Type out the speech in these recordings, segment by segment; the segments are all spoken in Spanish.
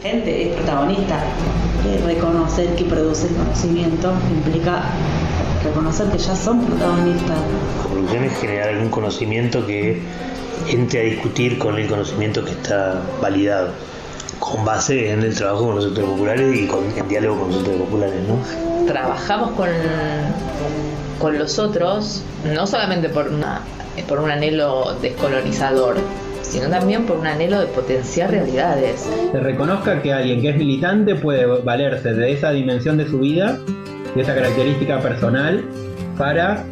Gente es protagonista. Reconocer que produce conocimiento implica reconocer que ya son protagonistas. La producción es generar algún conocimiento que entre a discutir con el conocimiento que está validado, con base en el trabajo con los sectores populares y en diálogo con los sectores populares, ¿no? Trabajamos con los otros, no solamente por un anhelo descolonizador, sino también por un anhelo de potenciar realidades. Se reconozca que alguien que es militante puede valerse de esa dimensión de su vida, de esa característica personal, para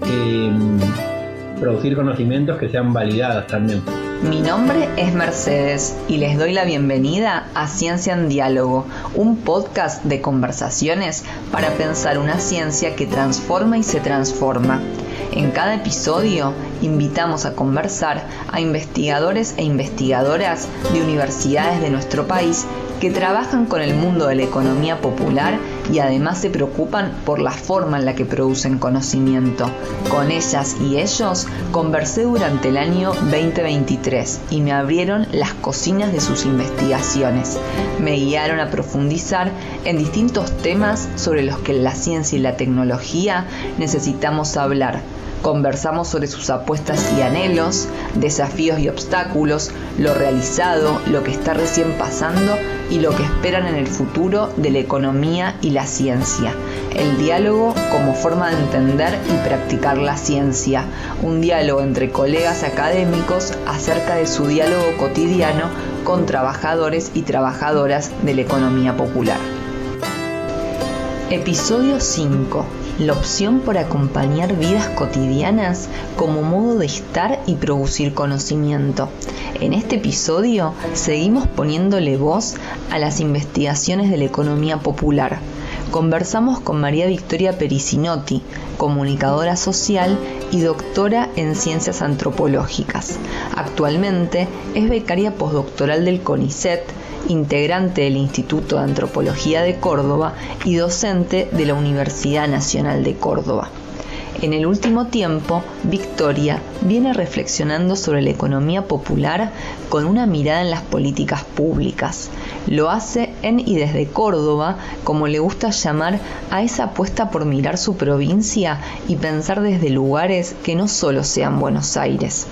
producir conocimientos que sean validados también. Mi nombre es Mercedes y les doy la bienvenida a Ciencia en Diálogo, un podcast de conversaciones para pensar una ciencia que transforma y se transforma. En cada episodio invitamos a conversar a investigadores e investigadoras de universidades de nuestro país que trabajan con el mundo de la economía popular y además se preocupan por la forma en la que producen conocimiento. Con ellas y ellos conversé durante el año 2023 y me abrieron las cocinas de sus investigaciones. Me guiaron a profundizar en distintos temas sobre los que la ciencia y la tecnología necesitamos hablar. Conversamos sobre sus apuestas y anhelos, desafíos y obstáculos, lo realizado, lo que está recién pasando y lo que esperan en el futuro de la economía y la ciencia. El diálogo como forma de entender y practicar la ciencia. Un diálogo entre colegas académicos acerca de su diálogo cotidiano con trabajadores y trabajadoras de la economía popular. Episodio 5. La opción por acompañar vidas cotidianas como modo de estar y producir conocimiento. En este episodio seguimos poniéndole voz a las investigaciones de la economía popular. Conversamos con María Victoria Pericinotti, comunicadora social y doctora en ciencias antropológicas. Actualmente es becaria postdoctoral del CONICET, integrante del Instituto de Antropología de Córdoba y docente de la Universidad Nacional de Córdoba. En el último tiempo, Victoria viene reflexionando sobre la economía popular con una mirada en las políticas públicas. Lo hace en y desde Córdoba, como le gusta llamar a esa apuesta por mirar su provincia y pensar desde lugares que no solo sean Buenos Aires.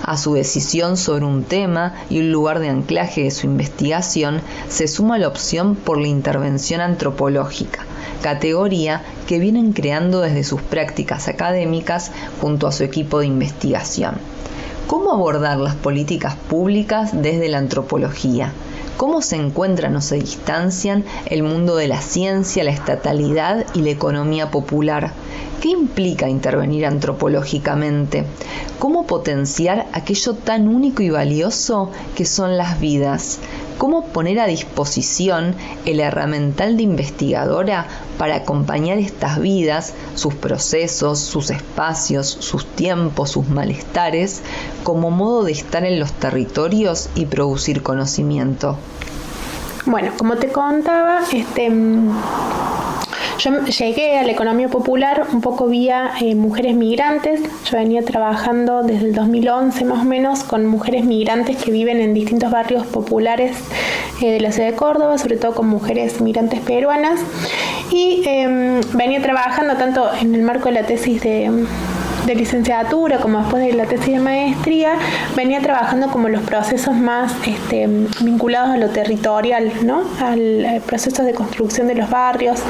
A su decisión sobre un tema y un lugar de anclaje de su investigación se suma la opción por la intervención antropológica, categoría que vienen creando desde sus prácticas académicas junto a su equipo de investigación. ¿Cómo abordar las políticas públicas desde la antropología? ¿Cómo se encuentran o se distancian el mundo de la ciencia, la estatalidad y la economía popular? ¿Qué implica intervenir antropológicamente? ¿Cómo potenciar aquello tan único y valioso que son las vidas? ¿Cómo poner a disposición el herramental de investigadora para acompañar estas vidas, sus procesos, sus espacios, sus tiempos, sus malestares, como modo de estar en los territorios y producir conocimiento? Bueno, como te contaba, yo llegué a la economía popular un poco vía mujeres migrantes. Yo venía trabajando desde el 2011 más o menos con mujeres migrantes que viven en distintos barrios populares de la ciudad de Córdoba, sobre todo con mujeres migrantes peruanas. Y venía trabajando tanto en el marco de la tesis de licenciatura como después de la tesis de maestría, venía trabajando como los procesos más vinculados a lo territorial, ¿no? Al proceso de construcción de los barrios.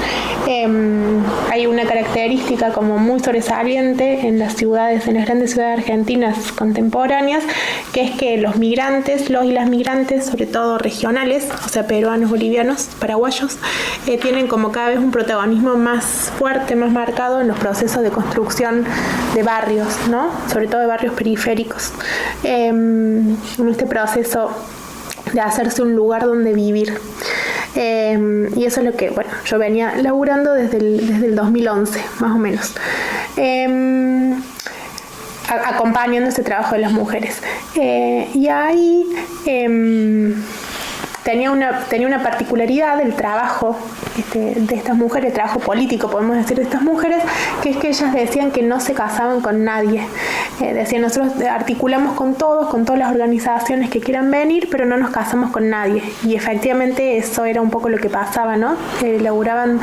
Hay una característica como muy sobresaliente en las ciudades, en las grandes ciudades argentinas contemporáneas, que es que los migrantes, los y las migrantes, sobre todo regionales, o sea, peruanos, bolivianos, paraguayos, tienen como cada vez un protagonismo más fuerte, más marcado en los procesos de construcción de barrios, ¿no? Sobre todo de barrios periféricos, en este proceso de hacerse un lugar donde vivir. Y eso es lo que, bueno, yo venía laburando desde el 2011, más o menos, acompañando ese trabajo de las mujeres. Y ahí tenía una particularidad del trabajo de estas mujeres, el trabajo político, podemos decir, de estas mujeres, que es que ellas decían que no se casaban con nadie. Decían, nosotros articulamos con todas las organizaciones que quieran venir, pero no nos casamos con nadie. Y efectivamente eso era un poco lo que pasaba, ¿no? Laburaban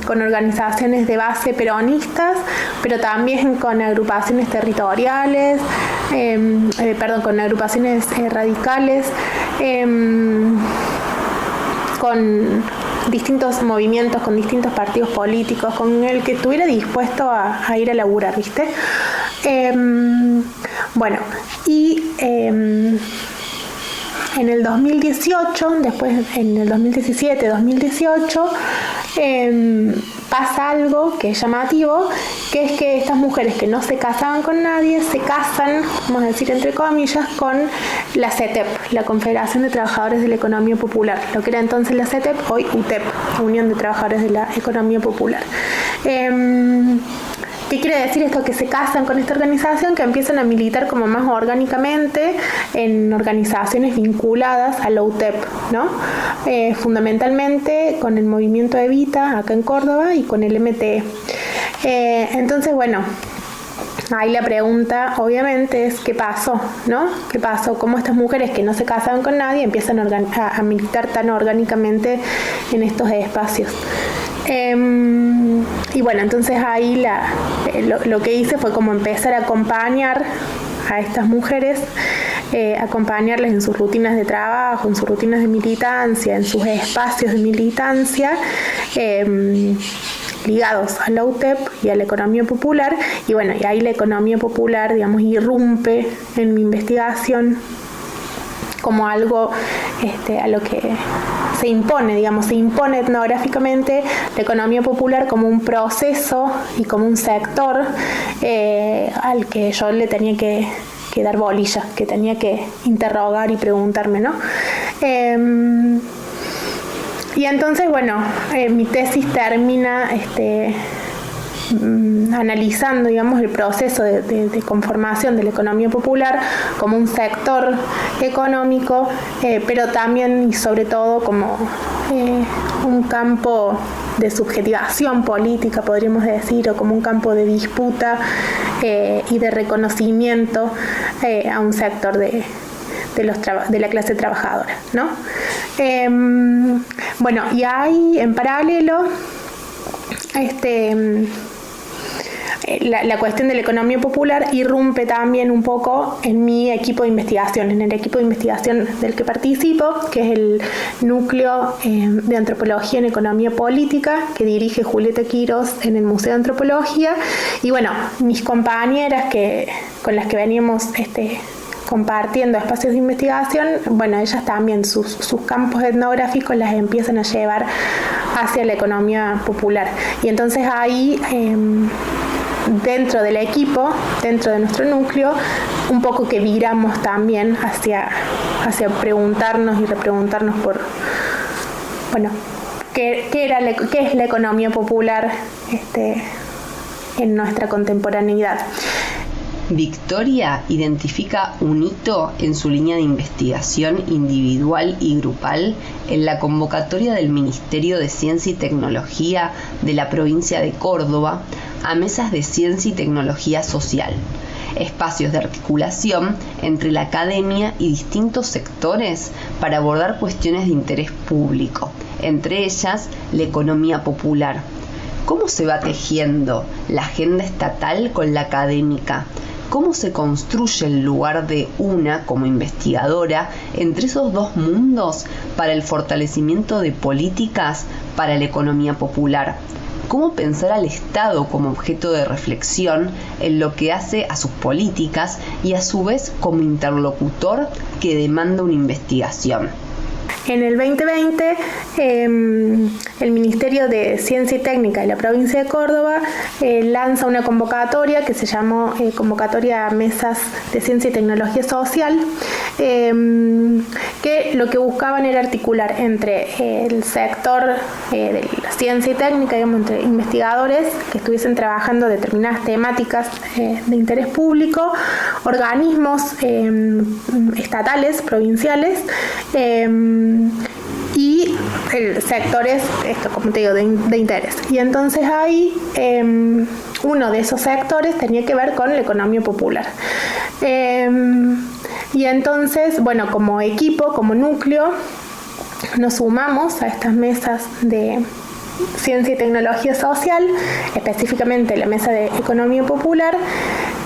con organizaciones de base peronistas, pero también con agrupaciones territoriales, con agrupaciones radicales, con distintos movimientos, con distintos partidos políticos, con el que estuviera dispuesto a ir a laburar, ¿viste? En el 2018, después en el 2017, 2018, pasa algo que es llamativo, que es que estas mujeres que no se casaban con nadie, se casan, vamos a decir entre comillas, con la CETEP, la Confederación de Trabajadores de la Economía Popular, lo que era entonces la CETEP, hoy UTEP, Unión de Trabajadores de la Economía Popular. ¿Qué quiere decir esto? Que se casan con esta organización, que empiezan a militar como más orgánicamente en organizaciones vinculadas a la UTEP, ¿no? Fundamentalmente con el movimiento Evita acá en Córdoba y con el MTE. Entonces, bueno, ahí la pregunta obviamente es ¿qué pasó? ¿No? ¿Qué pasó? ¿Cómo estas mujeres que no se casaban con nadie empiezan a militar tan orgánicamente en estos espacios? Y bueno, entonces ahí lo que hice fue como empezar a acompañar a estas mujeres, acompañarles en sus rutinas de trabajo, en sus rutinas de militancia, en sus espacios de militancia, ligados a la UTEP y a la economía popular. Y bueno, y ahí la economía popular, digamos, irrumpe en mi investigación como algo a lo que se impone etnográficamente la economía popular como un proceso y como un sector al que yo le tenía que dar bolilla, que tenía que interrogar y preguntarme, ¿no? Y entonces, bueno, mi tesis termina analizando, digamos, el proceso de conformación de la economía popular como un sector económico, pero también y sobre todo como un campo de subjetivación política, podríamos decir, o como un campo de disputa y de reconocimiento a un sector de la clase trabajadora, ¿no? Bueno, y ahí en paralelo la cuestión de la economía popular irrumpe también un poco en mi equipo de investigación, en el equipo de investigación del que participo, que es el núcleo de antropología en economía política, que dirige Julieta Quirós en el Museo de Antropología. Y bueno, mis compañeras con las que veníamos compartiendo espacios de investigación, bueno, ellas también sus campos etnográficos las empiezan a llevar hacia la economía popular. Y entonces ahí, dentro del equipo, dentro de nuestro núcleo, un poco que viramos también hacia preguntarnos y repreguntarnos por, bueno, ¿qué es la economía popular en nuestra contemporaneidad? Victoria identifica un hito en su línea de investigación individual y grupal en la convocatoria del Ministerio de Ciencia y Tecnología de la provincia de Córdoba a mesas de ciencia y tecnología social, espacios de articulación entre la academia y distintos sectores para abordar cuestiones de interés público, entre ellas la economía popular. ¿Cómo se va tejiendo la agenda estatal con la académica? ¿Cómo se construye el lugar de una como investigadora entre esos dos mundos para el fortalecimiento de políticas para la economía popular? ¿Cómo pensar al Estado como objeto de reflexión en lo que hace a sus políticas y a su vez como interlocutor que demanda una investigación? En el 2020, el Ministerio de Ciencia y Técnica de la provincia de Córdoba lanza una convocatoria que se llamó Convocatoria a Mesas de Ciencia y Tecnología Social, que lo que buscaban era articular entre el sector de la ciencia y técnica, digamos, entre investigadores que estuviesen trabajando determinadas temáticas de interés público, organismos estatales, provinciales, y sectores, como te digo, de interés. Y entonces ahí uno de esos sectores tenía que ver con la economía popular. Y entonces, bueno, como equipo, como núcleo, nos sumamos a estas mesas de ciencia y tecnología social, específicamente la mesa de economía popular,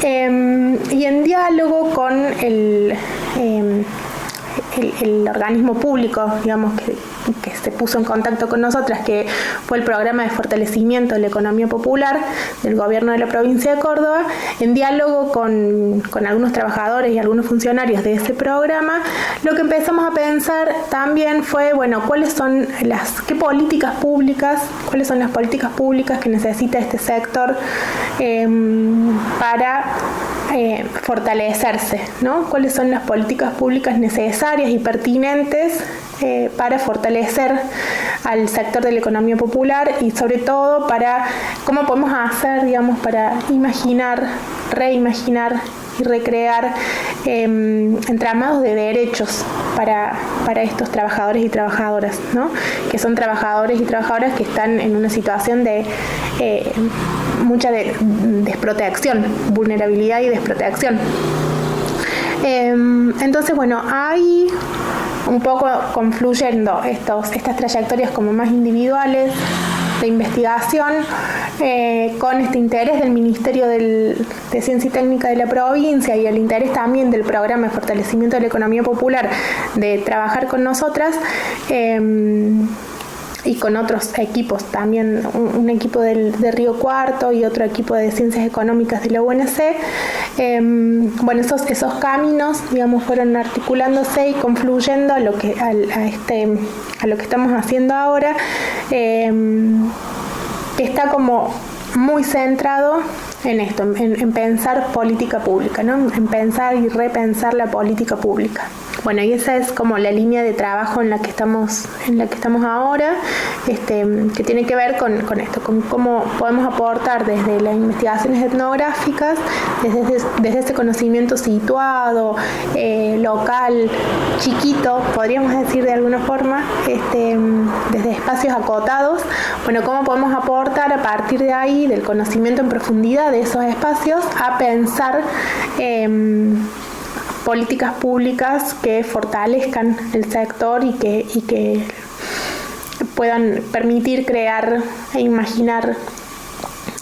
y en diálogo con el organismo público, digamos, que se puso en contacto con nosotras, que fue el programa de fortalecimiento de la economía popular del gobierno de la provincia de Córdoba, en diálogo con algunos trabajadores y algunos funcionarios de ese programa, lo que empezamos a pensar también fue, bueno, cuáles son las políticas públicas que necesita este sector para fortalecerse, ¿no? ¿Cuáles son las políticas públicas necesarias y pertinentes para fortalecer al sector de la economía popular, y sobre todo para cómo podemos hacer, digamos, para imaginar, reimaginar y recrear entramados de derechos para estos trabajadores y trabajadoras, ¿no? Que son trabajadores y trabajadoras que están en una situación de mucha desprotección, vulnerabilidad y desprotección. Entonces, bueno, hay un poco confluyendo estas trayectorias como más individuales de investigación con este interés del Ministerio de Ciencia y Técnica de la provincia y el interés también del programa de fortalecimiento de la economía popular de trabajar con nosotras, y con otros equipos también, un equipo de Río Cuarto y otro equipo de Ciencias Económicas de la UNC. Bueno, esos caminos, digamos, fueron articulándose y confluyendo a lo que estamos haciendo ahora, que está como muy centrado en esto, en pensar política pública, ¿no? En pensar y repensar la política pública. Bueno, y esa es como la línea de trabajo en la que estamos ahora, que tiene que ver con esto, con cómo podemos aportar desde las investigaciones etnográficas, desde ese conocimiento situado, local, chiquito, podríamos decir de alguna forma, desde espacios acotados, bueno, cómo podemos aportar a partir de ahí, del conocimiento en profundidad de esos espacios, a pensar políticas públicas que fortalezcan el sector y que puedan permitir crear e imaginar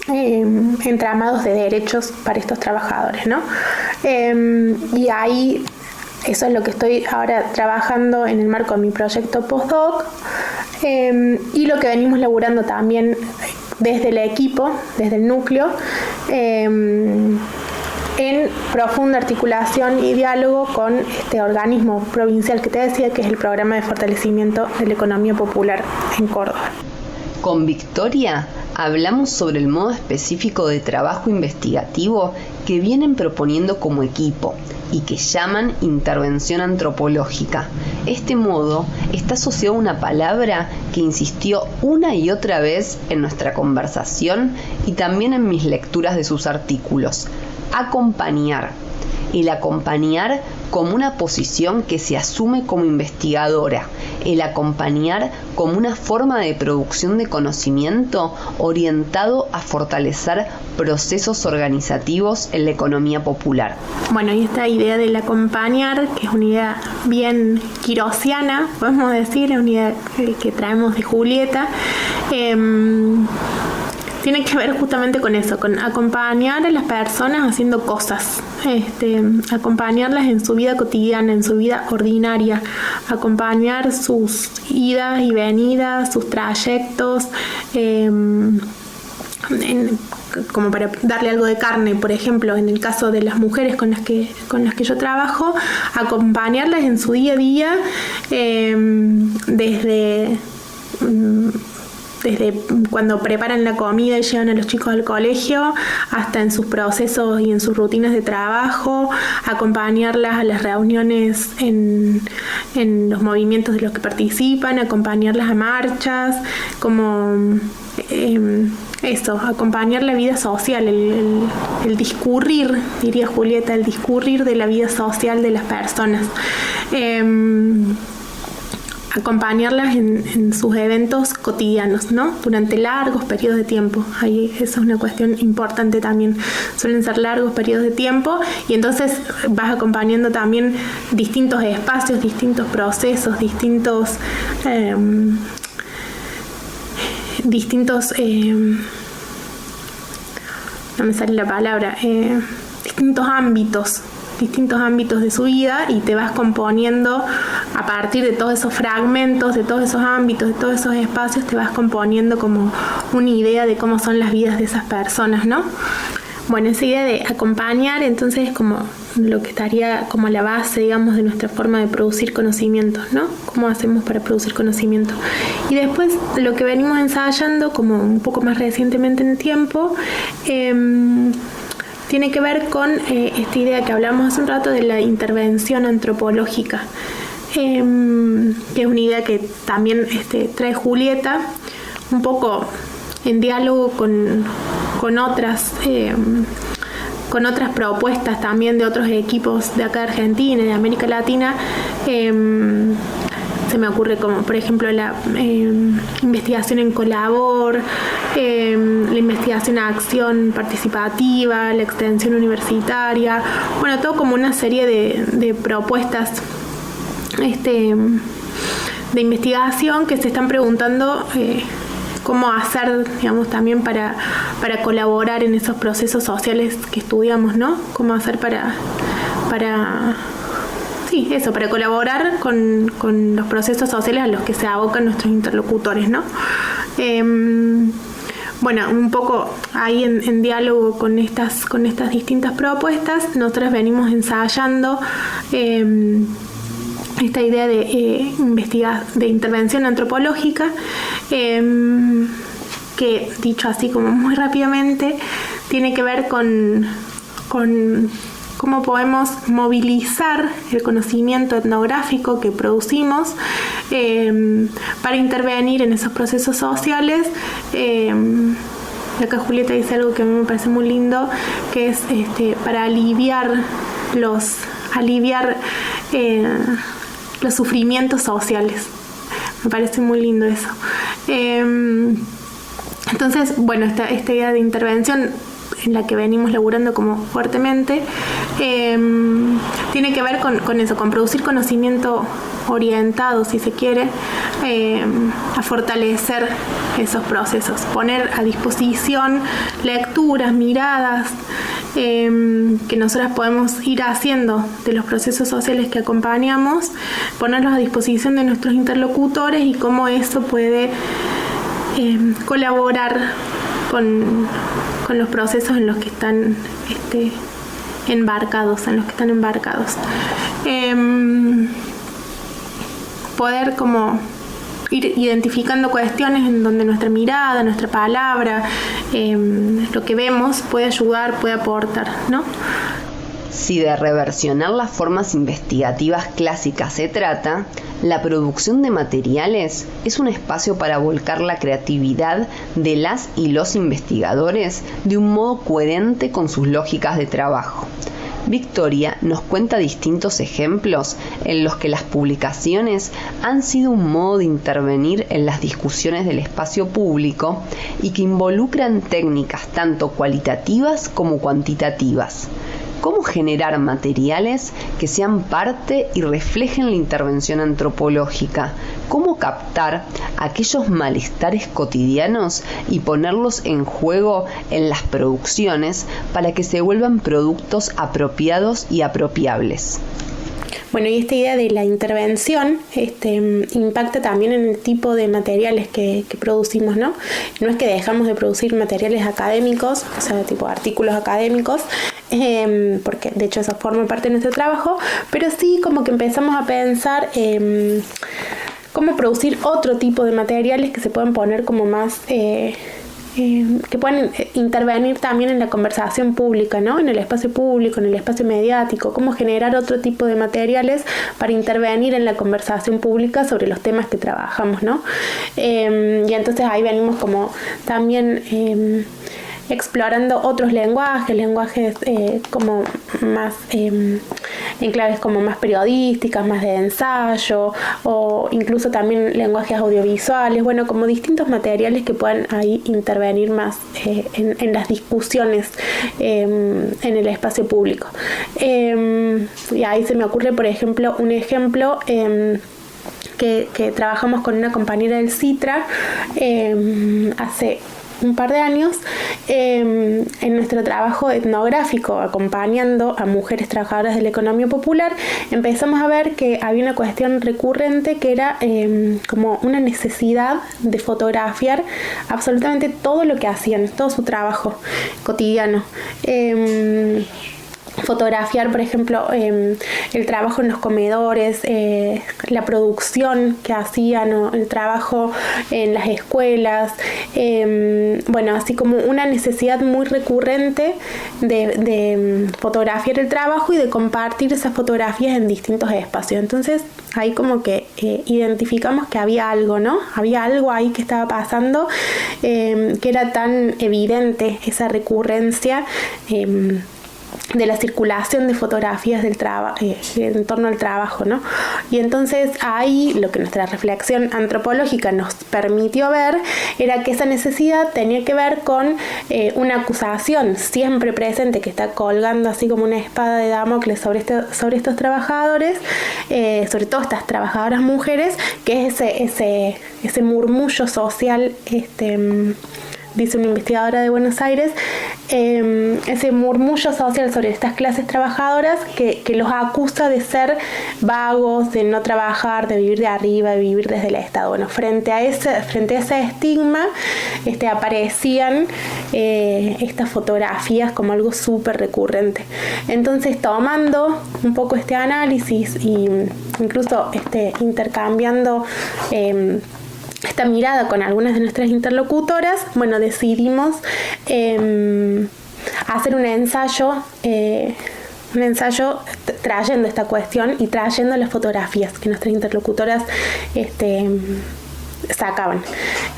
entramados de derechos para estos trabajadores, ¿no? Y ahí eso es lo que estoy ahora trabajando en el marco de mi proyecto postdoc, y lo que venimos laburando también desde el equipo, desde el núcleo, en profunda articulación y diálogo con este organismo provincial que te decía, que es el programa de fortalecimiento de la economía popular en Córdoba. Con Victoria hablamos sobre el modo específico de trabajo investigativo que vienen proponiendo como equipo y que llaman intervención antropológica. Este modo está asociado a una palabra que insistió una y otra vez en nuestra conversación y también en mis lecturas de sus artículos: acompañar. El acompañar como una posición que se asume como investigadora, el acompañar como una forma de producción de conocimiento orientado a fortalecer procesos organizativos en la economía popular. Bueno, y esta idea del acompañar, que es una idea bien quirosiana, podemos decir, es una idea que traemos de Julieta, tiene que ver justamente con eso, con acompañar a las personas haciendo cosas, acompañarlas en su vida cotidiana, en su vida ordinaria, acompañar sus idas y venidas, sus trayectos, como para darle algo de carne, por ejemplo, en el caso de las mujeres con las que yo trabajo, acompañarlas en su día a día, desde cuando preparan la comida y llevan a los chicos al colegio, hasta en sus procesos y en sus rutinas de trabajo, acompañarlas a las reuniones en en los movimientos de los que participan, acompañarlas a marchas, como acompañar la vida social, el discurrir, diría Julieta, el discurrir de la vida social de las personas. Acompañarlas en sus eventos cotidianos, ¿no? Durante largos periodos de tiempo. Ahí esa es una cuestión importante también. Suelen ser largos periodos de tiempo y entonces vas acompañando también distintos espacios, distintos procesos, distintos no me sale la palabra, distintos ámbitos de su vida, y te vas componiendo a partir de todos esos fragmentos, de todos esos ámbitos, de todos esos espacios, te vas componiendo como una idea de cómo son las vidas de esas personas, ¿no? Bueno, esa idea de acompañar entonces es como lo que estaría como la base, digamos, de nuestra forma de producir conocimiento, ¿no? ¿Cómo hacemos para producir conocimiento? Y después lo que venimos ensayando como un poco más recientemente en tiempo, tiene que ver con esta idea que hablamos hace un rato de la intervención antropológica, que es una idea que también trae Julieta, un poco en diálogo con otras propuestas también de otros equipos de acá de Argentina y de América Latina. Se me ocurre como, por ejemplo, la investigación en Colabor, la investigación a acción participativa, la extensión universitaria, bueno, todo como una serie de propuestas de investigación que se están preguntando cómo hacer, digamos, también para colaborar en esos procesos sociales que estudiamos, ¿no? Cómo hacer para colaborar con los procesos sociales a los que se abocan nuestros interlocutores, ¿no? Bueno, un poco ahí en diálogo con estas distintas propuestas, nosotros venimos ensayando esta idea de intervención antropológica, que, dicho así como muy rápidamente, tiene que ver con cómo podemos movilizar el conocimiento etnográfico que producimos para intervenir en esos procesos sociales. Acá Julieta dice algo que a mí me parece muy lindo, que es para aliviar los sufrimientos sociales. Me parece muy lindo eso. Entonces, bueno, esta idea de intervención en la que venimos laburando como fuertemente, tiene que ver con eso, con producir conocimiento orientado, si se quiere, a fortalecer esos procesos, poner a disposición lecturas, miradas, que nosotras podemos ir haciendo de los procesos sociales que acompañamos, ponerlos a disposición de nuestros interlocutores y cómo eso puede colaborar con los procesos en los que están embarcados, poder como ir identificando cuestiones en donde nuestra mirada, nuestra palabra, lo que vemos puede ayudar, puede aportar, ¿no? Si de reversionar las formas investigativas clásicas se trata, la producción de materiales es un espacio para volcar la creatividad de las y los investigadores de un modo coherente con sus lógicas de trabajo. Victoria nos cuenta distintos ejemplos en los que las publicaciones han sido un modo de intervenir en las discusiones del espacio público y que involucran técnicas tanto cualitativas como cuantitativas. ¿Cómo generar materiales que sean parte y reflejen la intervención antropológica? ¿Cómo captar aquellos malestares cotidianos y ponerlos en juego en las producciones para que se vuelvan productos apropiados y apropiables? Bueno, y esta idea de la intervención impacta también en el tipo de materiales que producimos, ¿no? No es que dejamos de producir materiales académicos, o sea, tipo artículos académicos, porque de hecho eso forma parte de nuestro trabajo, pero sí como que empezamos a pensar cómo producir otro tipo de materiales que se puedan poner como más que pueden intervenir también en la conversación pública, ¿no? En el espacio público, en el espacio mediático, cómo generar otro tipo de materiales para intervenir en la conversación pública sobre los temas que trabajamos, ¿no? Y entonces ahí venimos como también explorando otros lenguajes como más en claves como más periodísticas, más de ensayo, o incluso también lenguajes audiovisuales, bueno, como distintos materiales que puedan ahí intervenir más en las discusiones en el espacio público. Y ahí se me ocurre, por ejemplo, un ejemplo que trabajamos con una compañera del CITRA hace un par de años en nuestro trabajo etnográfico acompañando a mujeres trabajadoras de la economía popular. Empezamos a ver que había una cuestión recurrente que era como una necesidad de fotografiar absolutamente todo lo que hacían, todo su trabajo cotidiano. Fotografiar, por ejemplo, el trabajo en los comedores, la producción que hacían, o el trabajo en las escuelas, bueno, así como una necesidad muy recurrente de fotografiar el trabajo y de compartir esas fotografías en distintos espacios. Entonces, ahí como que identificamos que había algo, ¿no? Había algo ahí que estaba pasando, que era tan evidente esa recurrencia de la circulación de fotografías del en torno al trabajo, ¿no? Y entonces ahí lo que nuestra reflexión antropológica nos permitió ver era que esa necesidad tenía que ver con una acusación siempre presente que está colgando así como una espada de Damocles sobre estos trabajadores, sobre todo estas trabajadoras mujeres, que es ese murmullo social, dice una investigadora de Buenos Aires, ese murmullo social sobre estas clases trabajadoras que los acusa de ser vagos, de no trabajar, de vivir de arriba, de vivir desde el Estado. Bueno, frente a ese estigma aparecían estas fotografías como algo súper recurrente. Entonces, tomando un poco este análisis y incluso intercambiando esta mirada con algunas de nuestras interlocutoras, bueno, decidimos hacer un ensayo trayendo esta cuestión y trayendo las fotografías que nuestras interlocutoras sacaban.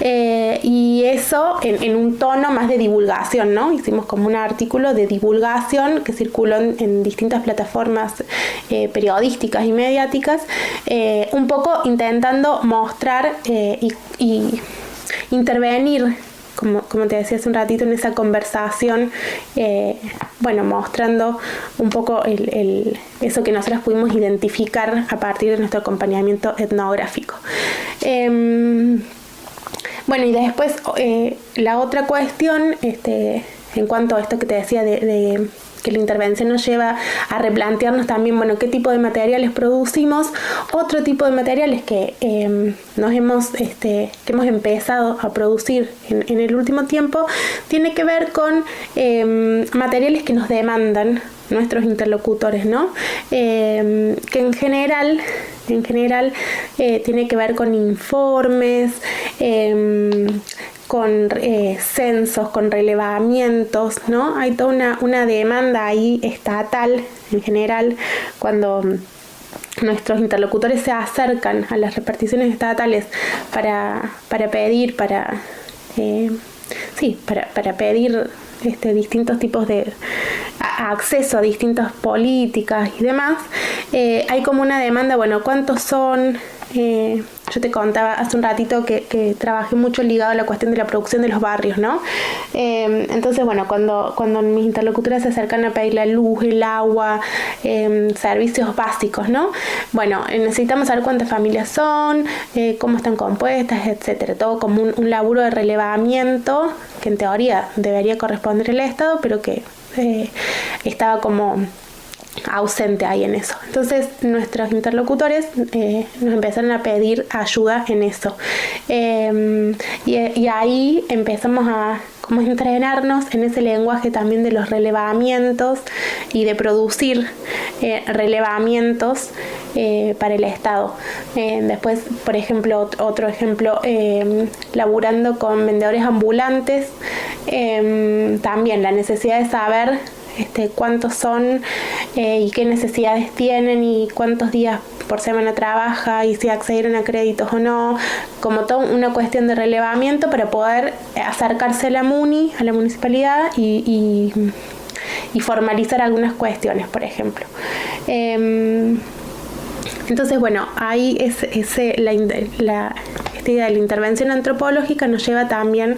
Y eso en un tono más de divulgación, ¿no? Hicimos como un artículo de divulgación que circuló en distintas plataformas periodísticas y mediáticas, un poco intentando mostrar y intervenir, como te decía hace un ratito, en esa conversación, bueno, mostrando un poco eso que nosotros pudimos identificar a partir de nuestro acompañamiento etnográfico. Bueno, y después la otra cuestión, en cuanto a esto que te decía de que la intervención nos lleva a replantearnos también, bueno, qué tipo de materiales producimos. Otro tipo de materiales que que hemos empezado a producir en el último tiempo tiene que ver con materiales que nos demandan nuestros interlocutores, ¿no? Que en general tiene que ver con informes, con censos, con relevamientos, ¿no? Hay toda una demanda ahí estatal en general cuando nuestros interlocutores se acercan a las reparticiones estatales para pedir, para pedir distintos tipos de acceso a distintas políticas y demás. Hay como una demanda, bueno, ¿cuántos son? Yo te contaba hace un ratito que trabajé mucho ligado a la cuestión de la producción de los barrios, ¿no? Entonces, bueno, cuando mis interlocutoras se acercan a pedir la luz, el agua, servicios básicos, ¿no? Bueno, necesitamos saber cuántas familias son, cómo están compuestas, etcétera. Todo como un laburo de relevamiento que en teoría debería corresponder al Estado, pero que estaba como ausente ahí en eso. Entonces nuestros interlocutores nos empezaron a pedir ayuda en eso, y ahí empezamos como entrenarnos en ese lenguaje también de los relevamientos y de producir relevamientos para el Estado. Después, por ejemplo, otro ejemplo, laburando con vendedores ambulantes, también la necesidad de saber cuántos son y qué necesidades tienen y cuántos días por semana trabaja y si accedieron a créditos o no, como toda una cuestión de relevamiento para poder acercarse a la MUNI, a la municipalidad y formalizar algunas cuestiones, por ejemplo. Entonces, bueno, ahí la idea de la intervención antropológica nos lleva también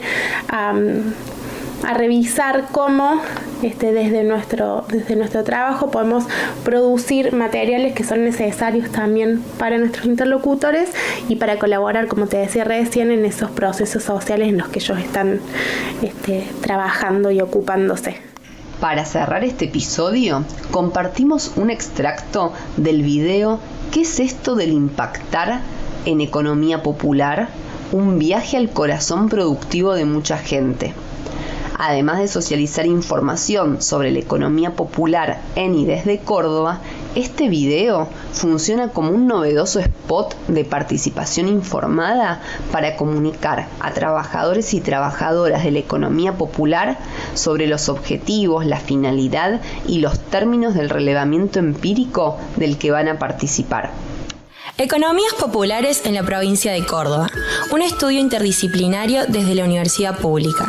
a revisar cómo desde nuestro trabajo podemos producir materiales que son necesarios también para nuestros interlocutores y para colaborar, como te decía recién, en esos procesos sociales en los que ellos están trabajando y ocupándose. Para cerrar este episodio, compartimos un extracto del video ¿Qué es esto del impactar en economía popular? Un viaje al corazón productivo de mucha gente. Además de socializar información sobre la economía popular en y desde Córdoba, este video funciona como un novedoso spot de participación informada para comunicar a trabajadores y trabajadoras de la economía popular sobre los objetivos, la finalidad y los términos del relevamiento empírico del que van a participar. Economías populares en la provincia de Córdoba, un estudio interdisciplinario desde la Universidad Pública.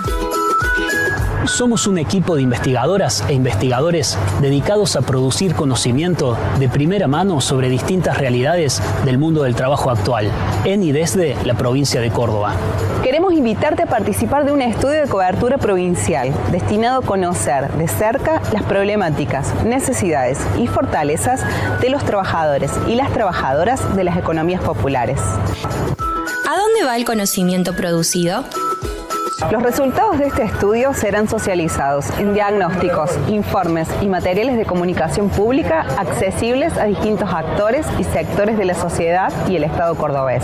Somos un equipo de investigadoras e investigadores dedicados a producir conocimiento de primera mano sobre distintas realidades del mundo del trabajo actual, en y desde la provincia de Córdoba. Queremos invitarte a participar de un estudio de cobertura provincial destinado a conocer de cerca las problemáticas, necesidades y fortalezas de los trabajadores y las trabajadoras de las economías populares. ¿A dónde va el conocimiento producido? Los resultados de este estudio serán socializados en diagnósticos, informes y materiales de comunicación pública accesibles a distintos actores y sectores de la sociedad y el Estado cordobés.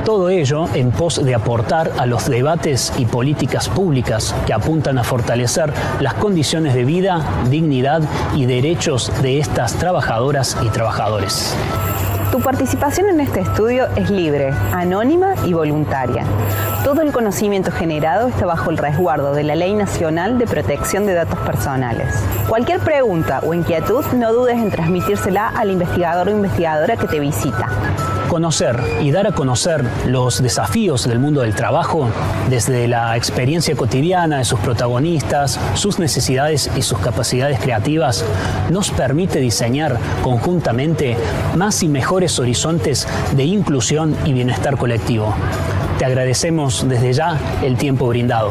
Todo ello en pos de aportar a los debates y políticas públicas que apuntan a fortalecer las condiciones de vida, dignidad y derechos de estas trabajadoras y trabajadores. Tu participación en este estudio es libre, anónima y voluntaria. Todo el conocimiento generado está bajo el resguardo de la Ley Nacional de Protección de Datos Personales. Cualquier pregunta o inquietud, no dudes en transmitírsela al investigador o investigadora que te visita. Conocer y dar a conocer los desafíos del mundo del trabajo desde la experiencia cotidiana de sus protagonistas, sus necesidades y sus capacidades creativas nos permite diseñar conjuntamente más y mejores horizontes de inclusión y bienestar colectivo. Te agradecemos desde ya el tiempo brindado.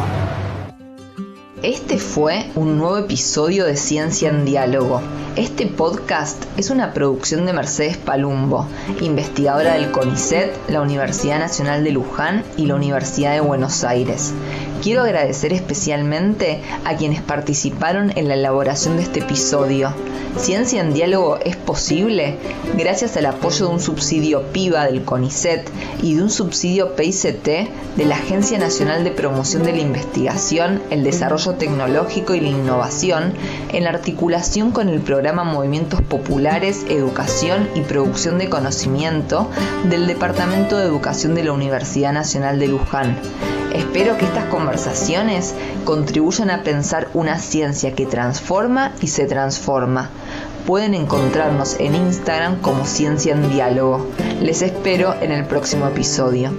Este fue un nuevo episodio de Ciencia en Diálogo. Este podcast es una producción de Mercedes Palumbo, investigadora del CONICET, la Universidad Nacional de Luján y la Universidad de Buenos Aires. Quiero agradecer especialmente a quienes participaron en la elaboración de este episodio. Ciencia en Diálogo es posible gracias al apoyo de un subsidio PIBA del CONICET y de un subsidio PICT de la Agencia Nacional de Promoción de la Investigación, el Desarrollo Tecnológico y la Innovación, en articulación con el programa Movimientos Populares, Educación y Producción de Conocimiento del Departamento de Educación de la Universidad Nacional de Luján. Espero que estas conversaciones contribuyan a pensar una ciencia que transforma y se transforma. Pueden encontrarnos en Instagram como Ciencia en Diálogo. Les espero en el próximo episodio.